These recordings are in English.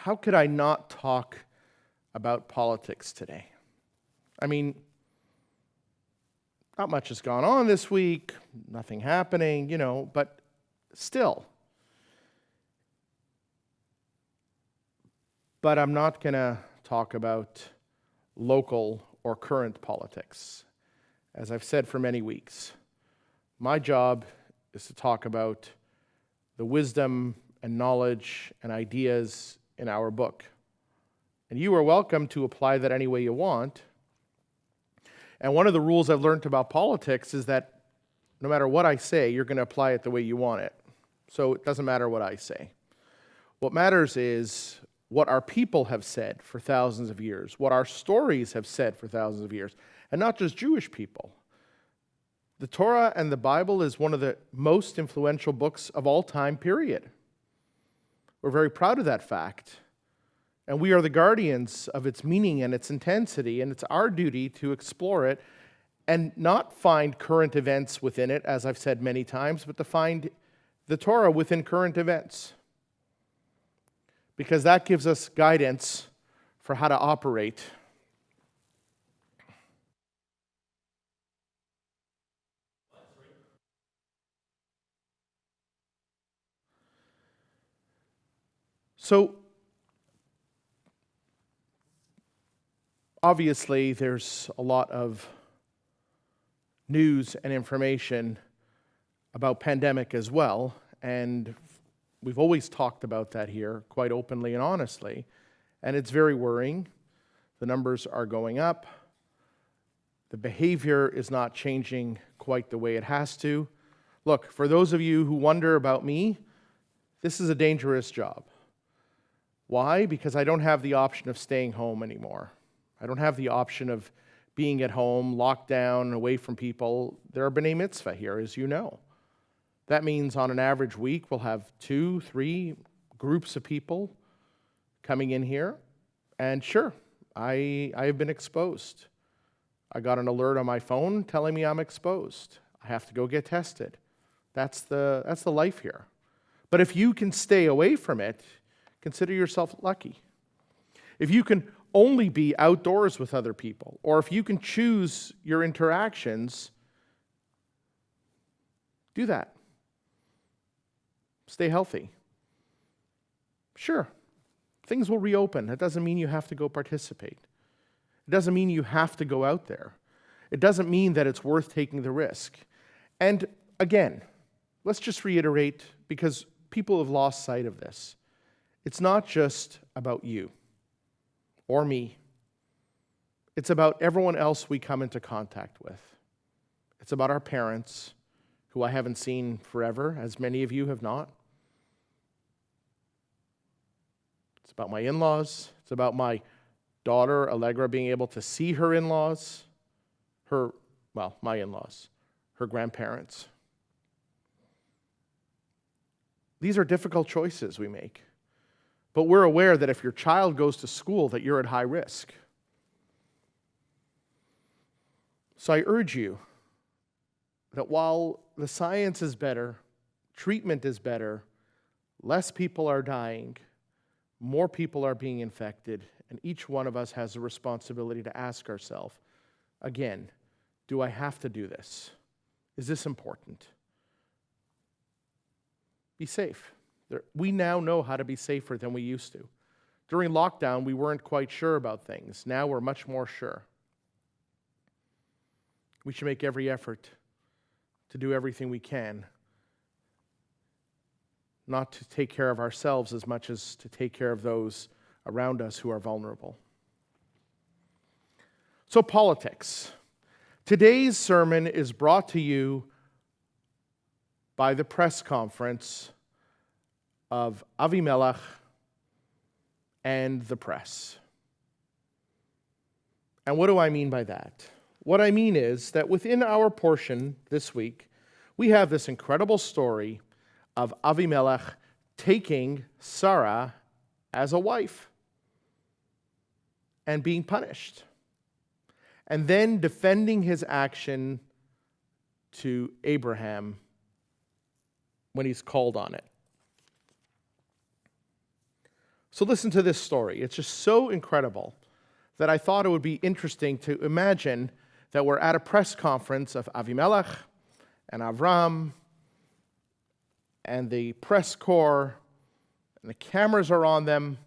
how could I not talk about politics today? I mean, not much has gone on this week, nothing happening, but still. But I'm not going to talk about local or current politics. As I've said for many weeks, my job is to talk about the wisdom and knowledge and ideas in our book. And you are welcome to apply that any way you want. And one of the rules I've learned about politics is that no matter what I say, you're going to apply it the way you want it. So it doesn't matter what I say. What matters is what our people have said for thousands of years, what our stories have said for thousands of years, and not just Jewish people. The Torah and the Bible is one of the most influential books of all time, period. We're very proud of that fact. And we are the guardians of its meaning and its intensity, and it's our duty to explore it and not find current events within it, as I've said many times, but to find the Torah within current events. Because that gives us guidance for how to operate. So, obviously, there's a lot of news and information about pandemic as well, and we've always talked about that here quite openly and honestly, and it's very worrying. The numbers are going up. The behavior is not changing quite the way it has to. Look, for those of you who wonder about me, this is a dangerous job. Why? Because I don't have the option of staying home anymore. I don't have the option of being at home, locked down, away from people. There are B'nai Mitzvah here, as you know. That means on an average week, we'll have 2, 3 groups of people coming in here. And sure, I have been exposed. I got an alert on my phone telling me I'm exposed. I have to go get tested. That's the life here. But if you can stay away from it, consider yourself lucky. If you can only be outdoors with other people, or if you can choose your interactions, do that. Stay healthy. Sure, things will reopen. That doesn't mean you have to go participate. It doesn't mean you have to go out there. It doesn't mean that it's worth taking the risk. And again, let's just reiterate, because people have lost sight of this. It's not just about you or me. It's about everyone else we come into contact with. It's about our parents, who I haven't seen forever, as many of you have not. It's about my in-laws. It's about my daughter, Allegra, being able to see her in-laws, my in-laws, her grandparents. These are difficult choices we make. But we're aware that if your child goes to school, that you're at high risk. So I urge you that while the science is better, treatment is better, less people are dying, more people are being infected, and each one of us has a responsibility to ask ourselves, again, do I have to do this? Is this important? Be safe. We now know how to be safer than we used to. During lockdown, we weren't quite sure about things. Now we're much more sure. We should make every effort to do everything we can, not to take care of ourselves as much as to take care of those around us who are vulnerable. So, politics. Today's sermon is brought to you by the press conference of Avimelech and the press. And what do I mean by that? What I mean is that within our portion this week, we have this incredible story of Avimelech taking Sarah as a wife and being punished, and then defending his action to Abraham when he's called on it. So listen to this story. It's just so incredible that I thought it would be interesting to imagine that we're at a press conference of Avimelech and Avram and the press corps, and the cameras are on them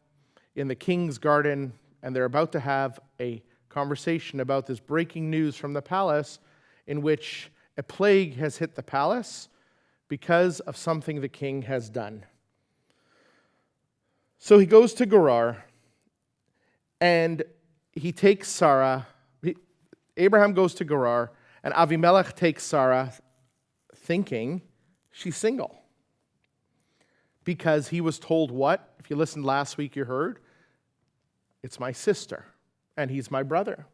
in the king's garden, and they're about to have a conversation about this breaking news from the palace in which a plague has hit the palace because of something the king has done. So he goes to Gerar, and he takes Sarah. Abraham goes to Gerar, and Avimelech takes Sarah, thinking she's single. Because he was told what? If you listened last week, you heard, it's my sister, and he's my brother.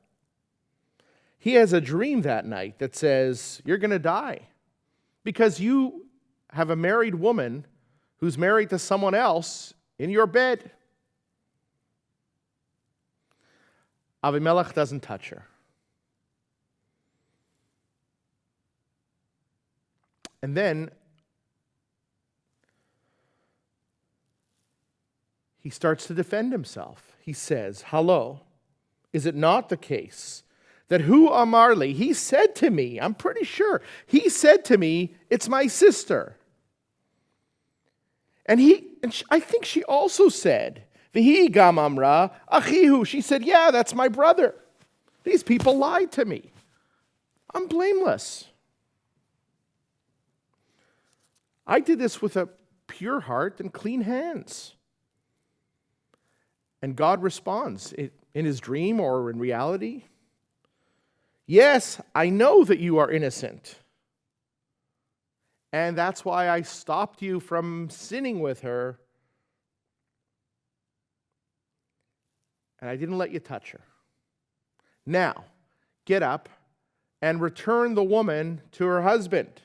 He has a dream that night that says, you're going to die because you have a married woman who's married to someone else in your bed. Avimelech doesn't touch her. And then he starts to defend himself. He says, hello, is it not the case that who Amarli, he said to me, I'm pretty sure, he said to me, it's my sister. And I think she also said, V'hi gam amra achihu. She said, yeah, that's my brother. These people lied to me. I'm blameless. I did this with a pure heart and clean hands. And God responds in his dream or in reality. Yes, I know that you are innocent. And that's why I stopped you from sinning with her. And I didn't let you touch her. Now, get up and return the woman to her husband.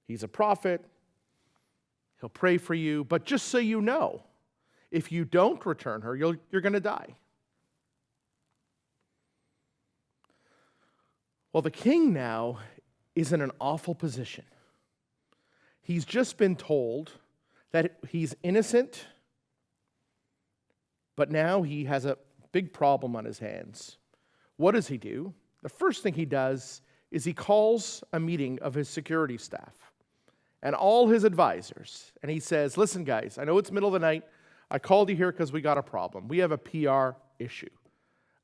He's a prophet. He'll pray for you. But just so you know, if you don't return her, you're going to die. Well, the king now is in an awful position. He's just been told that he's innocent, but now he has a big problem on his hands. What does he do? The first thing he does is he calls a meeting of his security staff and all his advisors, and he says, listen, guys, I know it's middle of the night. I called you here because we got a problem. We have a PR issue.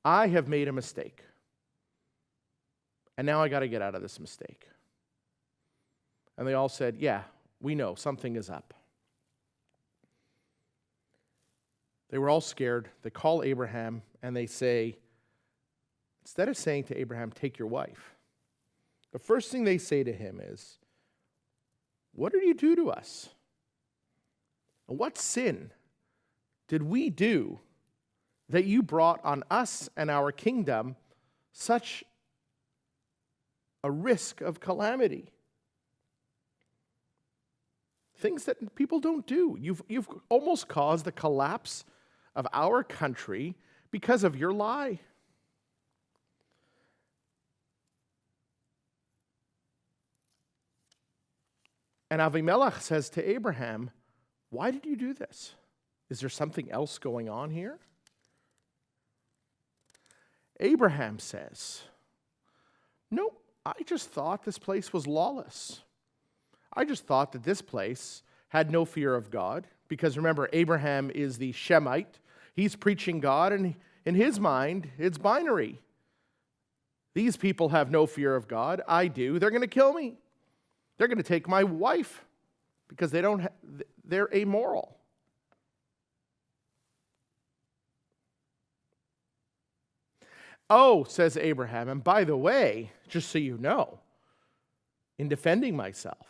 I have made a mistake. And now I got to get out of this mistake. And they all said, yeah, we know something is up. They were all scared. They call Abraham and they say, instead of saying to Abraham, take your wife, the first thing they say to him is, what did you do to us? What sin did we do that you brought on us and our kingdom such a risk of calamity? Things that people don't do. You've almost caused the collapse of our country because of your lie. And Avimelech says to Abraham, why did you do this? Is there something else going on here? Abraham says, no, I just thought this place was lawless. I just thought that this place had no fear of God, because remember, Abraham is the Shemite. He's preaching God, and in his mind, it's binary. These people have no fear of God. I do. They're going to kill me. They're going to take my wife because they're amoral. Oh, says Abraham, and by the way, just so you know, in defending myself,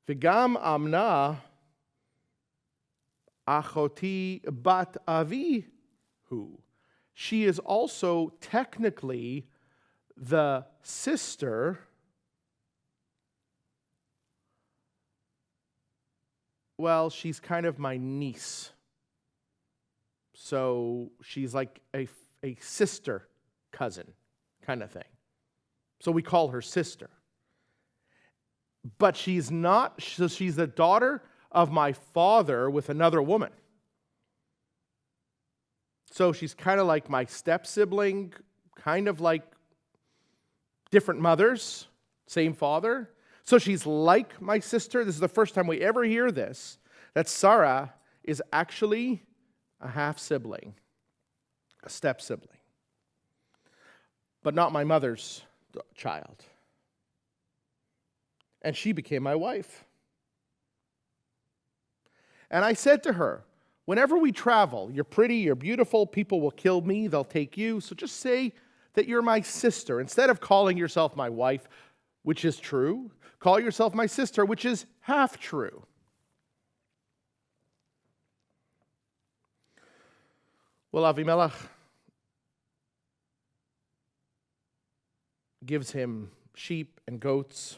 V'gam amna achoti bat avihu. She is also technically the sister. Well, she's kind of my niece. So she's like a sister cousin kind of thing. So we call her sister. But she's not, so she's the daughter of my father with another woman. So she's kind of like my step-sibling, kind of like different mothers, same father. So she's like my sister. This is the first time we ever hear this, that Sarah is actually a half-sibling, a step-sibling, but not my mother's child. And she became my wife. And I said to her, whenever we travel, you're pretty, you're beautiful, people will kill me, they'll take you, so just say that you're my sister. Instead of calling yourself my wife, which is true, call yourself my sister, which is half true. Well, Avimelech gives him sheep and goats,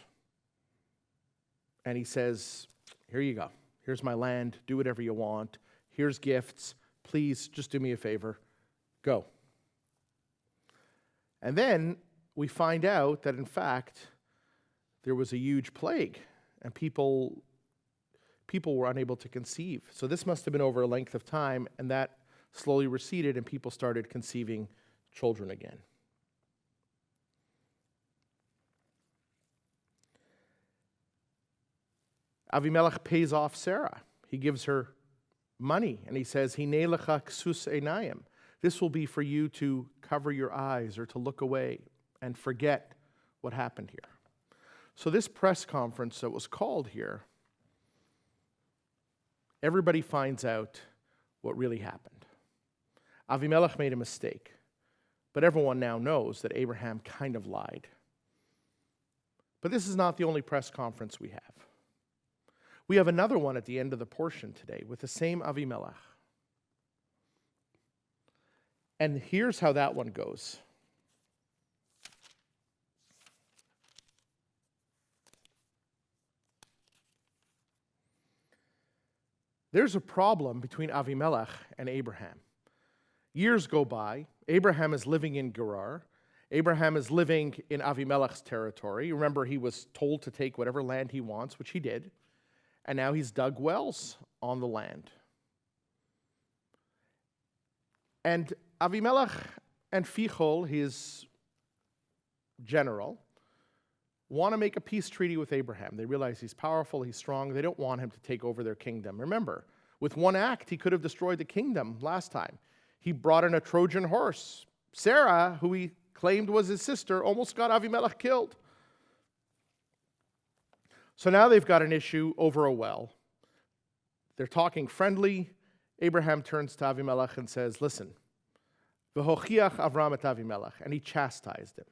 and he says, here you go. Here's my land. Do whatever you want. Here's gifts. Please, just do me a favor. Go. And then we find out that, in fact, there was a huge plague, and people were unable to conceive. So this must have been over a length of time, and that slowly receded, and people started conceiving children again. Avimelech pays off Sarah. He gives her money, and he says, Hinei lecha ksus einayim. This will be for you to cover your eyes or to look away and forget what happened here. So this press conference that was called here, everybody finds out what really happened. Avimelech made a mistake, but everyone now knows that Abraham kind of lied. But this is not the only press conference we have. We have another one at the end of the portion today with the same Avimelech. And here's how that one goes. There's a problem between Avimelech and Abraham. Years go by. Abraham is living in Gerar. Abraham is living in Avimelech's territory. Remember, he was told to take whatever land he wants, which he did. And now he's dug wells on the land. And Avimelech and Fichol, his general, want to make a peace treaty with Abraham. They realize he's powerful, he's strong. They don't want him to take over their kingdom. Remember, with one act, he could have destroyed the kingdom last time. He brought in a Trojan horse. Sarah, who he claimed was his sister, almost got Avimelech killed. So now they've got an issue over a well. They're talking friendly. Abraham turns to Avimelech and says, listen, v'hochiach Avram et Avimelech, and he chastised him.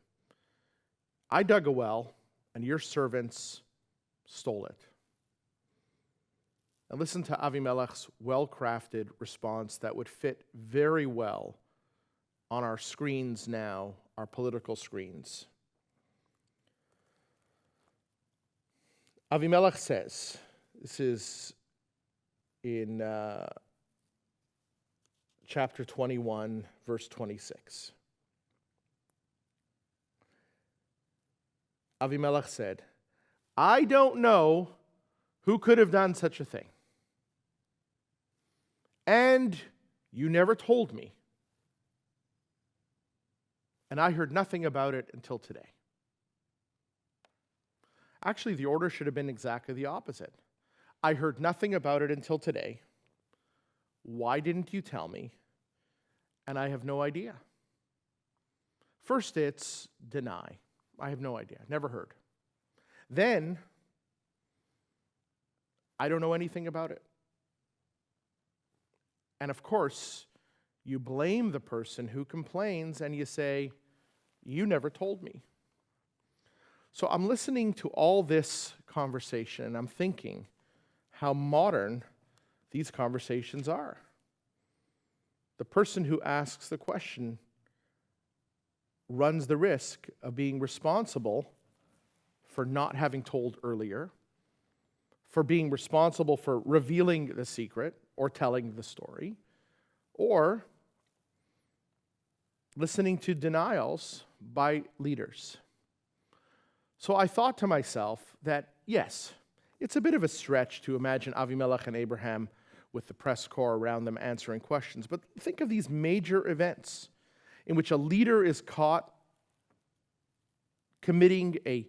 I dug a well, and your servants stole it. And listen to Avimelech's well-crafted response that would fit very well on our screens now, our political screens. Avimelech says, this is in chapter 21, verse 26. Avimelech said, I don't know who could have done such a thing. And you never told me. And I heard nothing about it until today. Actually, the order should have been exactly the opposite. I heard nothing about it until today. Why didn't you tell me? And I have no idea. First, it's deny. I have no idea. Never heard. Then, I don't know anything about it. And of course, you blame the person who complains and you say, you never told me. So I'm listening to all this conversation and I'm thinking how modern these conversations are. The person who asks the question runs the risk of being responsible for not having told earlier, for being responsible for revealing the secret or telling the story, or listening to denials by leaders. So I thought to myself that, yes, It's a bit of a stretch to imagine Avimelech and Abraham with the press corps around them answering questions, but think of these major events in which a leader is caught committing a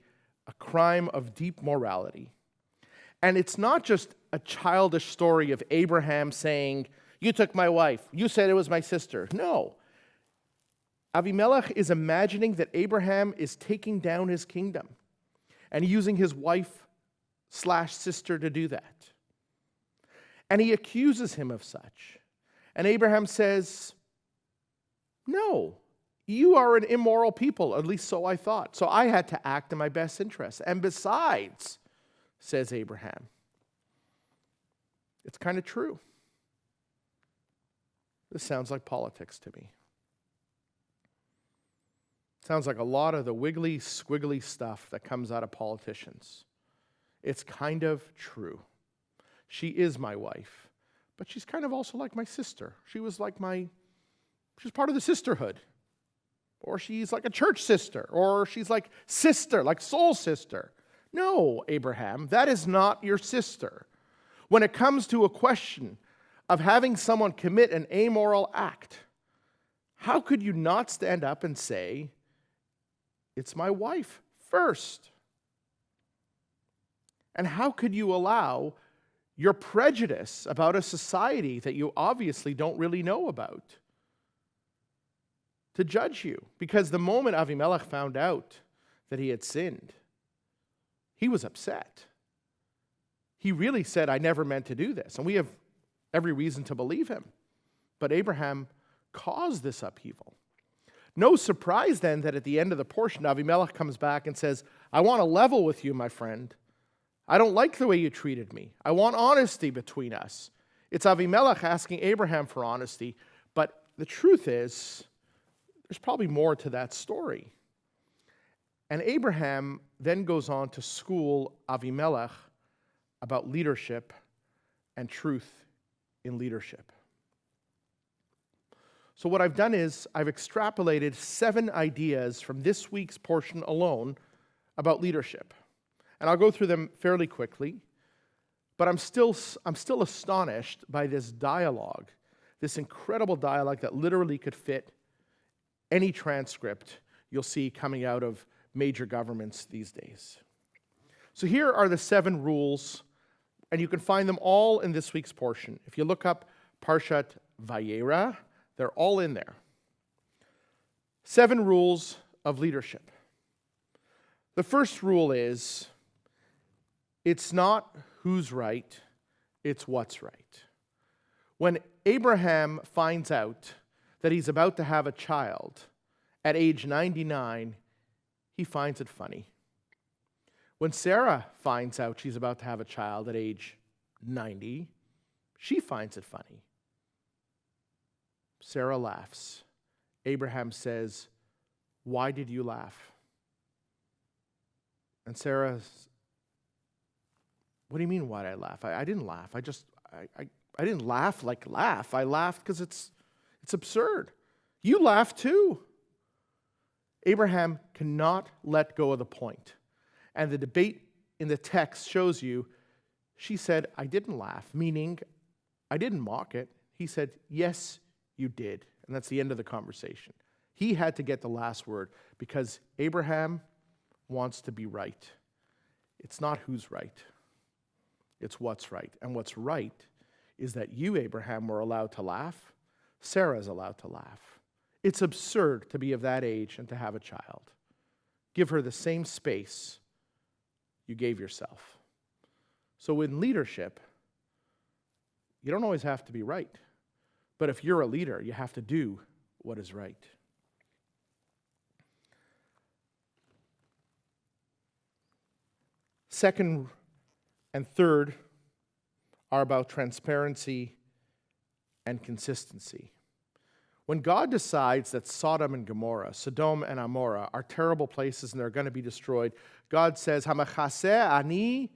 crime of deep morality. And it's not just a childish story of Abraham saying, "You took my wife, you said it was my sister." No. Avimelech is imagining that Abraham is taking down his kingdom and using his wife/sister to do that. And he accuses him of such. And Abraham says, "No, you are an immoral people, at least so I thought. So I had to act in my best interest. And besides," says Abraham, "it's kind of true." This sounds like politics to me. Sounds like a lot of the wiggly, squiggly stuff that comes out of politicians. It's kind of true. She is my wife, but she's kind of also like my sister. She's part of the sisterhood. Or she's like a church sister, or she's like sister, like soul sister. No, Abraham, that is not your sister. When it comes to a question of having someone commit an amoral act, how could you not stand up and say, "It's my wife first"? And how could you allow your prejudice about a society that you obviously don't really know about to judge you? Because the moment Avimelech found out that he had sinned, he was upset. He really said, "I never meant to do this." And we have every reason to believe him. But Abraham caused this upheaval. No surprise then that at the end of the portion, Avimelech comes back and says, "I want to level with you, my friend. I don't like the way you treated me. I want honesty between us." It's Avimelech asking Abraham for honesty. But the truth is, there's probably more to that story. And Abraham then goes on to school Avimelech about leadership and truth in leadership. So what I've done is I've extrapolated 7 ideas from this week's portion alone about leadership. And I'll go through them fairly quickly, but I'm still astonished by this dialogue, this incredible dialogue that literally could fit any transcript you'll see coming out of major governments these days. So here are the 7 rules, and you can find them all in this week's portion. If you look up Parshat Vayera, they're all in there. 7 rules of leadership. The first rule is, it's not who's right, it's what's right. When Abraham finds out that he's about to have a child at age 99, he finds it funny. When Sarah finds out she's about to have a child at age 90, she finds it funny. Sarah laughs. Abraham says, "Why did you laugh?" And Sarah's, "What do you mean, why did I laugh? I didn't laugh. I didn't laugh like laugh. I laughed because it's absurd. You laugh too." Abraham cannot let go of the point. And the debate in the text shows you, she said, "I didn't laugh," meaning I didn't mock it. He said, "Yes, you did." And that's the end of the conversation. He had to get the last word because Abraham wants to be right. It's not who's right. It's what's right. And what's right is that you, Abraham, were allowed to laugh. Sarah's allowed to laugh. It's absurd to be of that age and to have a child. Give her the same space you gave yourself. So in leadership, you don't always have to be right. But if you're a leader, you have to do what is right. Second and third are about transparency and consistency. When God decides that Sodom and Gomorrah, Sodom and Amorah, are terrible places and they're going to be destroyed, God says, "Hamachaseh ani,"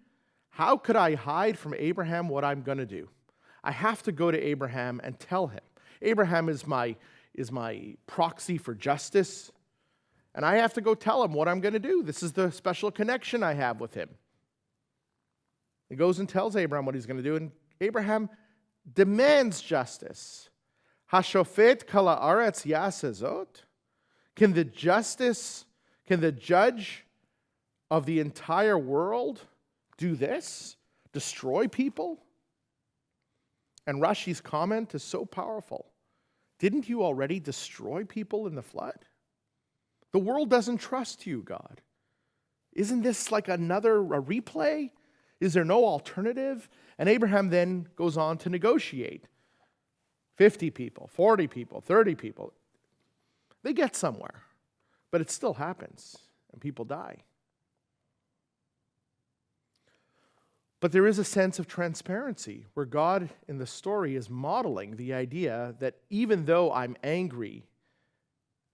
how could I hide from Abraham what I'm going to do? I have to go to Abraham and tell him. Abraham is my proxy for justice, and I have to go tell him what I'm going to do. This is the special connection I have with him. He goes and tells Abraham what he's going to do, and Abraham demands justice. Hashofet kala aretz yasezot. Can the judge of the entire world do this? Destroy people? And Rashi's comment is so powerful. Didn't you already destroy people in the flood? The world doesn't trust you, God. Isn't this like a replay? Is there no alternative? And Abraham then goes on to negotiate. 50 people, 40 people, 30 people. They get somewhere. But it still happens, and people die. But there is a sense of transparency where God in the story is modeling the idea that even though I'm angry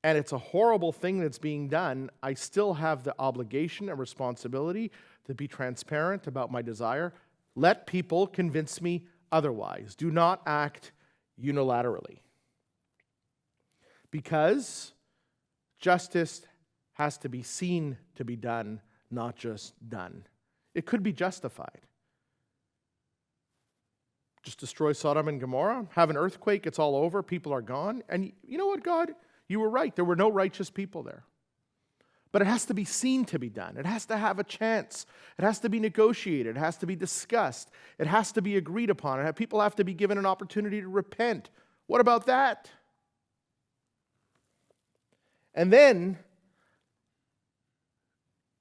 and it's a horrible thing that's being done, I still have the obligation and responsibility to be transparent about my desire. Let people convince me otherwise. Do not act unilaterally. Because justice has to be seen to be done, not just done. It could be justified. Just destroy Sodom and Gomorrah, have an earthquake, it's all over, people are gone. And you know what, God? You were right. There were no righteous people there. But it has to be seen to be done. It has to have a chance. It has to be negotiated. It has to be discussed. It has to be agreed upon. People have to be given an opportunity to repent. What about that? And then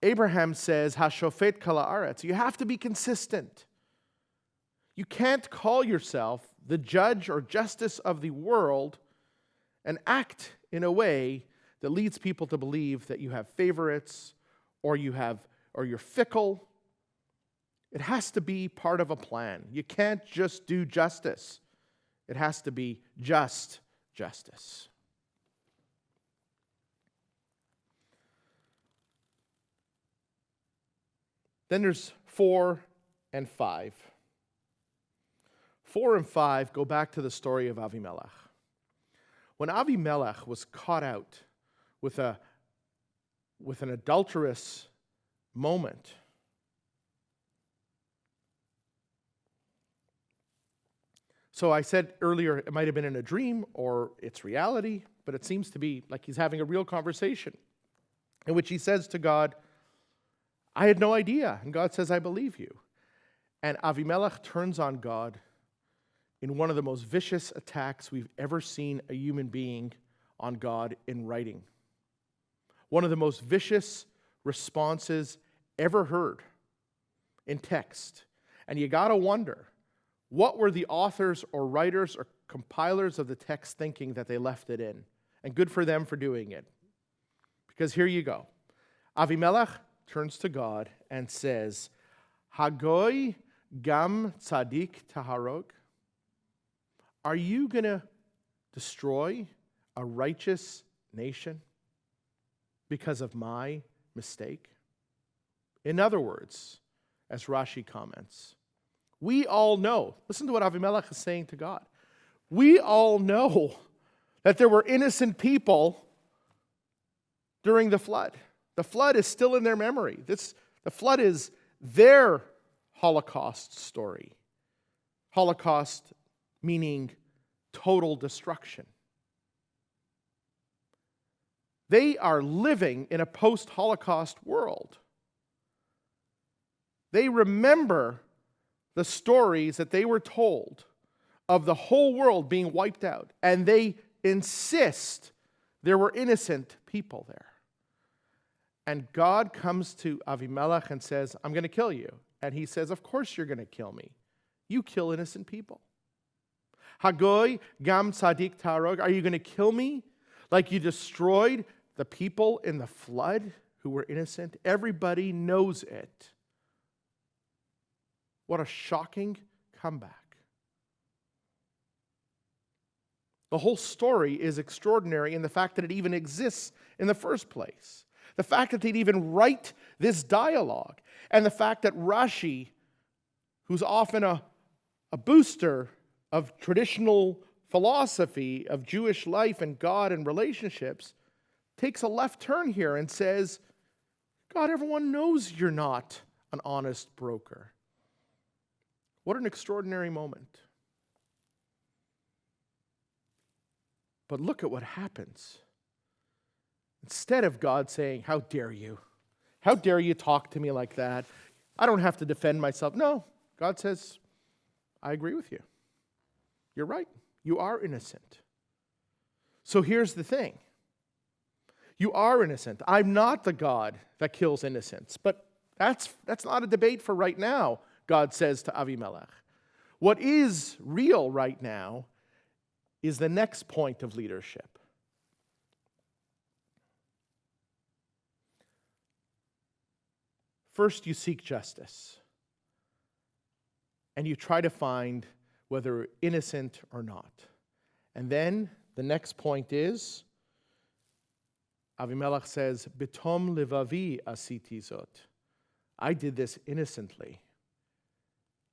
Abraham says, Hashofet kala aretz. You have to be consistent. You can't call yourself the judge or justice of the world and act in a way that leads people to believe that you have favorites or you're fickle. It has to be part of a plan. You can't just do justice. It has to be just justice. Then there's 4 and 5. 4 and 5 go back to the story of Avimelech. When Avimelech was caught out with an adulterous moment, so I said earlier it might have been in a dream or it's reality, but it seems to be like he's having a real conversation in which he says to God, I had no idea. And God says, I believe you. And Avimelech turns on God in one of the most vicious attacks we've ever seen a human being on God in writing. One of the most vicious responses ever heard in text. And you got to wonder, what were the authors or writers or compilers of the text thinking that they left it in? And good for them for doing it. Because here you go. Avimelech turns to God and says, Hagoy gam tzadik taharog? Are you going to destroy a righteous nation because of my mistake? In other words, as Rashi comments, we all know, listen to what Avimelech is saying to God. We all know that there were innocent people during the flood. The flood is still in their memory. The flood is their Holocaust story. Holocaust meaning total destruction. They are living in a post-Holocaust world. They remember the stories that they were told of the whole world being wiped out, and they insist there were innocent people there. And God comes to Avimelech and says, I'm going to kill you. And he says, of course you're going to kill me. You kill innocent people. Hagoy gam tzadik tarog. Are you going to kill me like you destroyed the people in the flood who were innocent? Everybody knows it. What a shocking comeback. The whole story is extraordinary in the fact that it even exists in the first place. The fact that they'd even write this dialogue. And the fact that Rashi, who's often a booster of traditional philosophy of Jewish life and God and relationships, takes a left turn here and says, God, everyone knows you're not an honest broker. What an extraordinary moment. But look at what happens. Instead of God saying, how dare you? How dare you talk to me like that? I don't have to defend myself. No, God says, I agree with you. You're right. You are innocent. So here's the thing. You are innocent. I'm not the God that kills innocents. But that's not a debate for right now, God says to Avimelech. What is real right now is the next point of leadership. First, you seek justice. And you try to find whether innocent or not. And then the next point is, Avimelech says, Bitom levavi asiti zot. I did this innocently.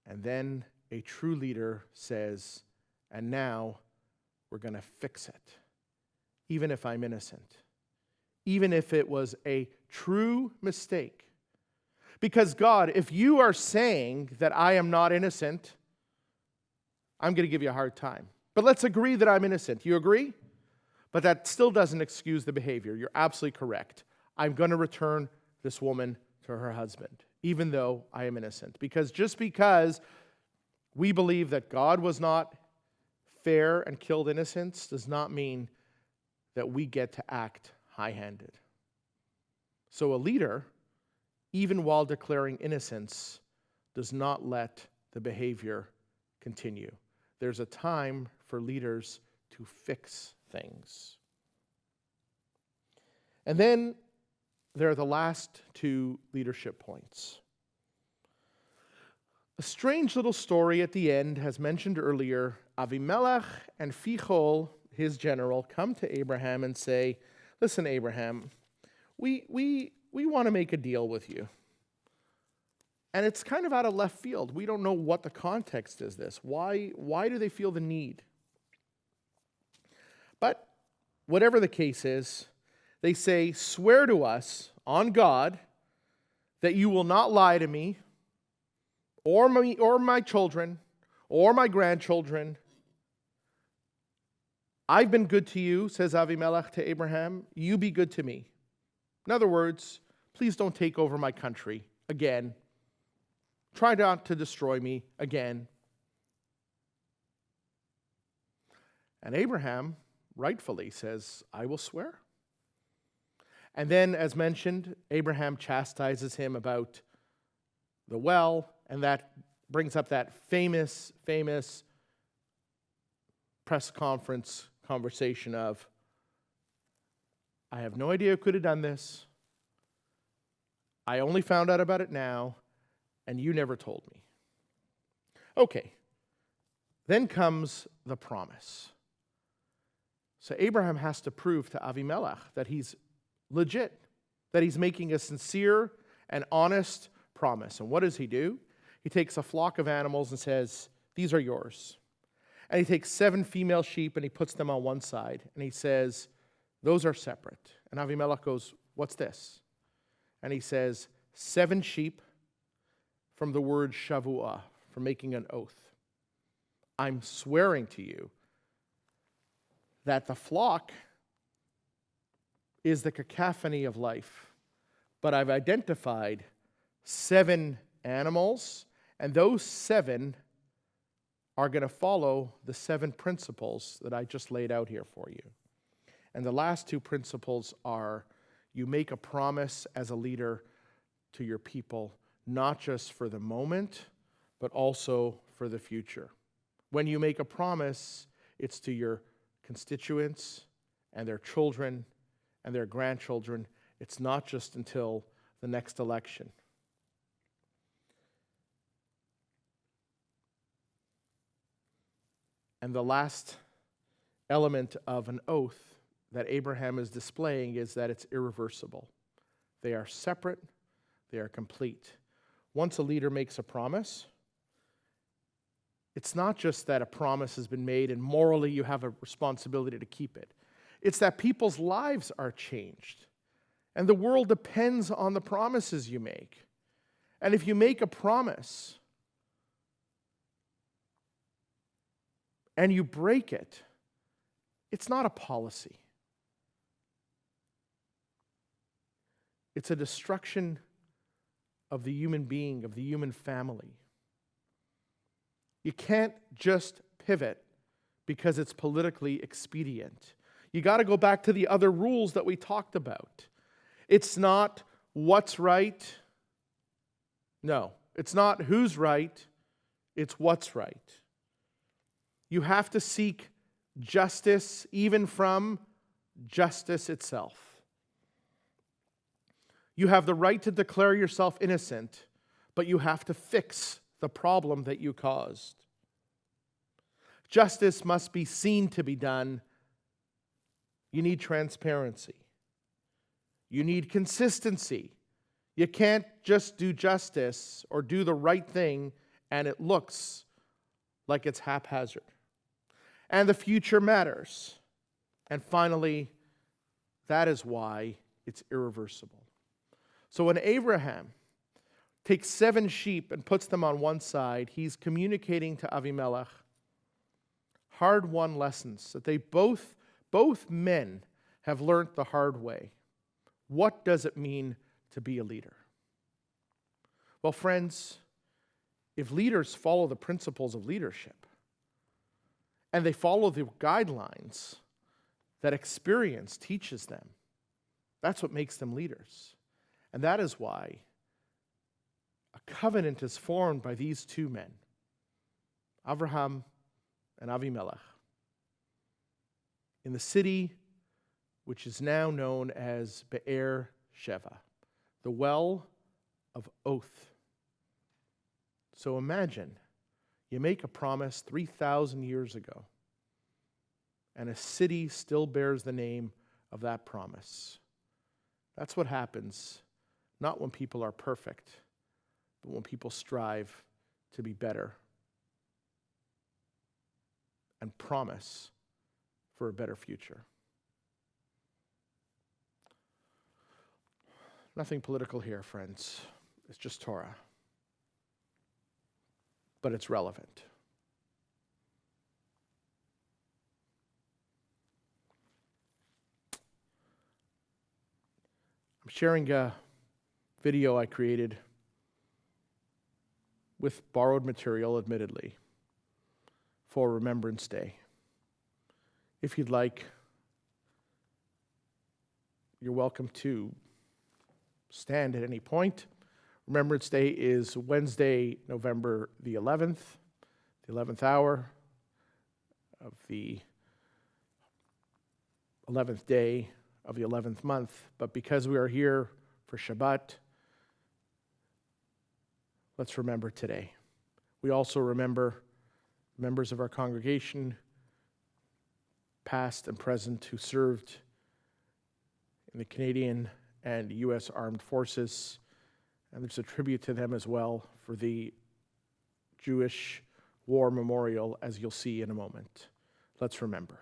And then a true leader says, and now we're going to fix it. Even if I'm innocent. Even if it was a true mistake. Because God, if you are saying that I am not innocent, I'm going to give you a hard time. But let's agree that I'm innocent. You agree? But that still doesn't excuse the behavior. You're absolutely correct. I'm going to return this woman to her husband, even though I am innocent. Because just because we believe that God was not fair and killed innocents does not mean that we get to act high-handed. So a leader, even while declaring innocence, does not let the behavior continue. There's a time for leaders to fix things. And then there are the last two leadership points. A strange little story at the end, as mentioned earlier, Avimelech and Fichol, his general, come to Abraham and say, listen, Abraham, we want to make a deal with you. And it's kind of out of left field. We don't know what the context is this. Why do they feel the need? But whatever the case is, they say, swear to us on God that you will not lie to me or my children or my grandchildren. I've been good to you, says Avimelech to Abraham. You be good to me. In other words, please don't take over my country again. Try not to destroy me again. And Abraham rightfully says, I will swear. And then, as mentioned, Abraham chastises him about the well, and that brings up that famous press conference conversation of, I have no idea who could have done this. I only found out about it now, and you never told me. Okay, then comes the promise. So Abraham has to prove to Avimelech that he's legit, that he's making a sincere and honest promise. And what does he do? He takes a flock of animals and says, these are yours. And he takes 7 female sheep and he puts them on one side. And he says, those are separate. And Avimelech goes, what's this? And he says, 7 sheep from the word shavuah, from making an oath. I'm swearing to you that the flock is the cacophony of life. But I've identified 7 animals, and those 7 are going to follow the 7 principles that I just laid out here for you. And the last 2 principles are, you make a promise as a leader to your people, not just for the moment, but also for the future. When you make a promise, it's to your constituents and their children and their grandchildren. It's not just until the next election. And the last element of an oath that Abraham is displaying is that it's irreversible. They are separate, they are complete. Once a leader makes a promise, it's not just that a promise has been made and morally you have a responsibility to keep it. It's that people's lives are changed. And the world depends on the promises you make. And if you make a promise and you break it, it's not a policy. It's a destruction of the human being, of the human family. You can't just pivot because it's politically expedient. You got to go back to the other rules that we talked about. It's not what's right. No, it's not who's right. It's what's right. You have to seek justice even from justice itself. You have the right to declare yourself innocent, but you have to fix the problem that you caused. Justice must be seen to be done. You need transparency. You need consistency. You can't just do justice or do the right thing and it looks like it's haphazard. And the future matters. And finally, that is why it's irreversible. So when Abraham takes 7 sheep and puts them on one side, he's communicating to Avimelech hard-won lessons that they both men have learned the hard way. What does it mean to be a leader? Well, friends, if leaders follow the principles of leadership and they follow the guidelines that experience teaches them, that's what makes them leaders. And that is why a covenant is formed by these 2 men, Abraham and Avimelech, in the city which is now known as Be'er Sheva, the well of oath. So imagine you make a promise 3,000 years ago, and a city still bears the name of that promise. That's what happens, not when people are perfect, but when people strive to be better and promise for a better future. Nothing political here, friends. It's just Torah. But it's relevant. I'm sharing a video I created with borrowed material, admittedly, for Remembrance Day. If you'd like, you're welcome to stand at any point. Remembrance Day is Wednesday, November the 11th hour of the 11th day of the 11th month. But because we are here for Shabbat, let's remember today. We also remember members of our congregation, past and present, who served in the Canadian and U.S. Armed Forces. And there's a tribute to them as well for the Jewish War Memorial, as you'll see in a moment. Let's remember.